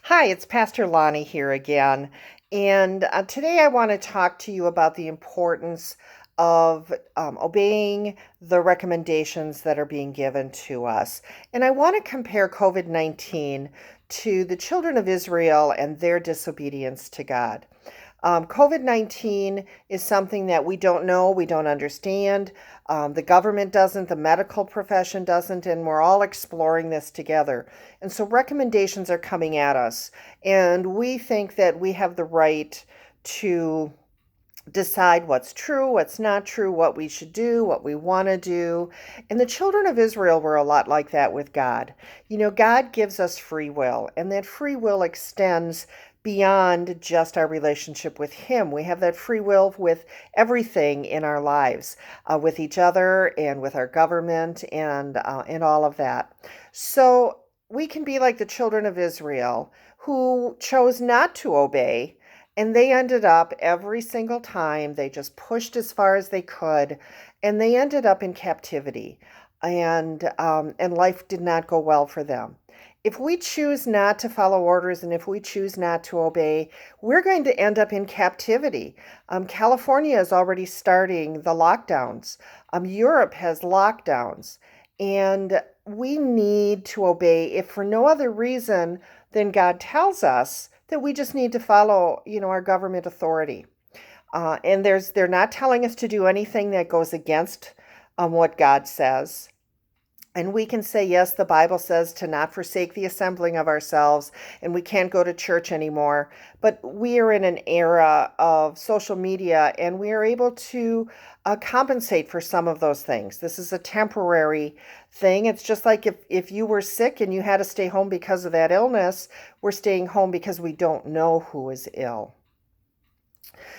Hi, it's Pastor Lonnie here again. And today I want to talk to you about the importance of obeying the recommendations that are being given to us. And I want to compare COVID-19 to the children of Israel and their disobedience to God. COVID-19 is something that we don't know, we don't understand. The government doesn't, the medical profession doesn't, and we're all exploring this together. And so recommendations are coming at us, and we think that we have the right to decide what's true, what's not true, what we should do, what we want to do. And the children of Israel were a lot like that with God. You know, God gives us free will, and that free will extends beyond just our relationship with Him. We have that free will with everything in our lives, with each other and with our government and all of that. So we can be like the children of Israel who chose not to obey, and they ended up every single time, they just pushed as far as they could, and they ended up in captivity. And life did not go well for them. If we choose not to follow orders and if we choose not to obey, we're going to end up in captivity. California is already starting the lockdowns. Europe has lockdowns. And we need to obey, if for no other reason than God tells us that we just need to follow, our government authority. And they're not telling us to do anything that goes against what God says. And we can say, yes, the Bible says to not forsake the assembling of ourselves, and we can't go to church anymore. But we are in an era of social media, and we are able to compensate for some of those things. This is a temporary thing. It's just like if you were sick and you had to stay home because of that illness, we're staying home because we don't know who is ill.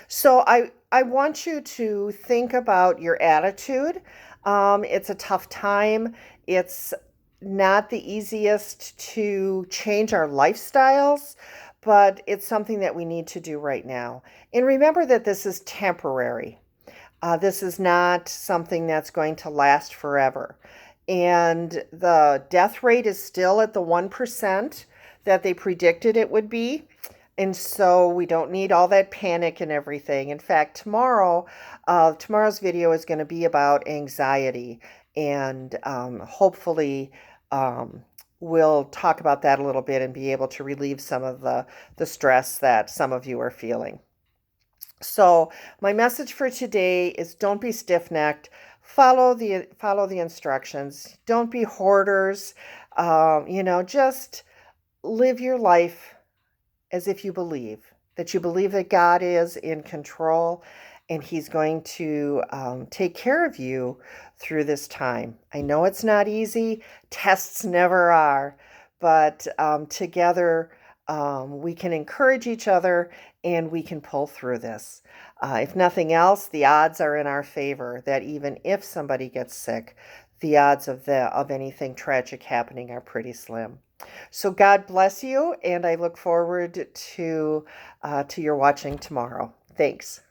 So I want you to think about your attitude. It's a tough time. It's not the easiest to change our lifestyles, but it's something that we need to do right now. And remember that this is temporary. This is not something that's going to last forever. And the death rate is still at the 1% that they predicted it would be. And so we don't need all that panic and everything. In fact, tomorrow's video is going to be about anxiety, and hopefully we'll talk about that a little bit and be able to relieve some of the stress that some of you are feeling. So my message for today is don't be stiff-necked. Follow the instructions. Don't be hoarders. Just live your life as if you believe that God is in control and He's going to take care of you through this time. I know it's not easy, tests never are, but together we can encourage each other and we can pull through this. If nothing else, the odds are in our favor that even if somebody gets sick, the odds of anything tragic happening are pretty slim. So God bless you, and I look forward to your watching tomorrow. Thanks.